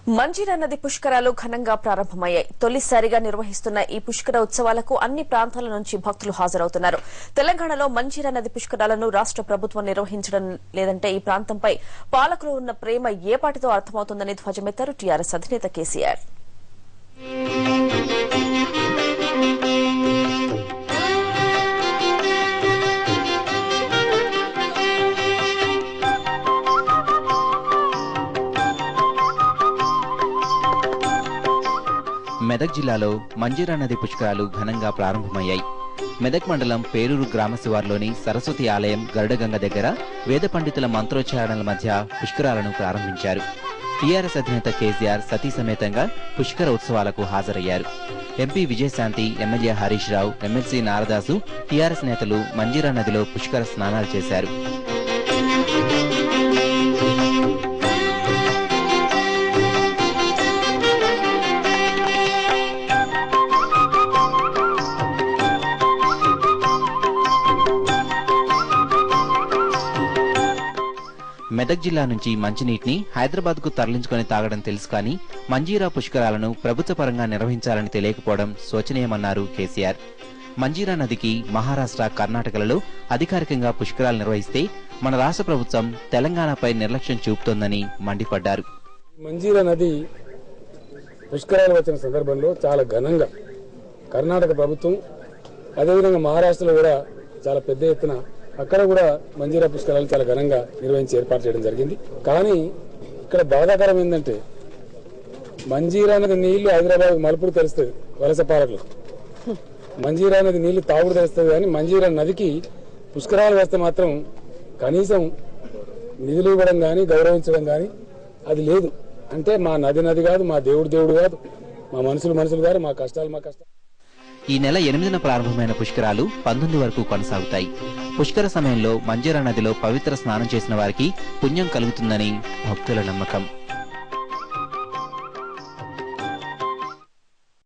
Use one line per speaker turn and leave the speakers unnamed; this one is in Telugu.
మంజీరా నది పుష్కరాలు ఘనంగా ప్రారంభమయ్యాయి. తొలిసారిగా నిర్వహిస్తున్న ఈ పుష్కర ఉత్సవాలకు అన్ని ప్రాంతాల నుంచి భక్తులు హాజరవుతున్నారు. తెలంగాణలో మంజీరా నది పుష్కరాలను రాష్ట ప్రభుత్వం నిర్వహించడం లేదంటే ఈ ప్రాంతంపై పాలకులు ఉన్న ప్రేమ ఏపాటితో అర్థమవుతుందని ధ్వజమెత్తారు టీఆర్ఎస్ అధినేత కేసీఆర్.
మెదక్ జిల్లాలో మంజీరా నది పుష్కరాలు ఘనంగా ప్రారంభమయ్యాయి. మెదక్ మండలం పేరూరు గ్రామ శివార్లోని సరస్వతి ఆలయం గరుడగంగ దగ్గర వేద పండితుల మంత్రోచ్చారణల మధ్య పుష్కరాలను ప్రారంభించారు. టీఆర్ఎస్ అధినేత కేసీఆర్ సతీ సమేతంగా పుష్కర ఉత్సవాలకు హాజరయ్యారు. MP Vijayashanti, MLA Harish Rao, MLC Naradasu, TRS నేతలు మంజీరా నదిలో పుష్కర స్నానాలు చేశారు. మెదక్ జిల్లా నుంచి మంచినీటిని హైదరాబాద్ కు తరలించుకుని తాగడం తెలుసు కానీ మంజీరా పుష్కరాలను ప్రభుత్వ పరంగా నిర్వహించాలని తెలియకపోవడం శోచనీయమన్నారు కేసీఆర్. మంజీరా నదికి మహారాష్ట్ర, కర్ణాటకలలో అధికారికంగా పుష్కరాలు నిర్వహిస్తే మన రాష్ట్ర ప్రభుత్వం తెలంగాణపై నిర్లక్ష్యం చూపుతోందని మండిపడ్డారు.
మంజీరా నది పుష్కరాలు వచ్చిన సందర్భంలో చాలా ఘనంగా కర్ణాటక ప్రభుత్వం, అదేవిధంగా మహారాష్ట్రలో కూడా చాలా పెద్ద ఎత్తున అక్కడ కూడా మంజీరా పుష్కరాలు చాలా ఘనంగా నిర్వహించి ఏర్పాటు చేయడం జరిగింది. కానీ ఇక్కడ బాధాకరం ఏంటంటే మంజీరా నది నీళ్లు హైదరాబాద్ మలుపుడు తెలుస్తుంది వలస పాలకులకు, మంజీరా నది నీళ్లు తాగుడు తెలుస్తుంది. కానీ మంజీరా నదికి పుష్కరాలు వేస్తే మాత్రం కనీసం నిధులు ఇవ్వడం కానీ గౌరవించడం కానీ అది లేదు. అంటే మా నది కాదు, మా దేవుడు కాదు, మా మనుషులు కాదు, మా కష్టాలు.
ఈ నెల 8న ప్రారంభమైన పుష్కరాలు 19 వరకు కొనసాగుతాయి. పుష్కర సమయంలో మంజీరా నదిలో పవిత్ర స్నానం చేసిన వారికి పుణ్యం కలుగుతుందని భక్తుల నమ్మకం.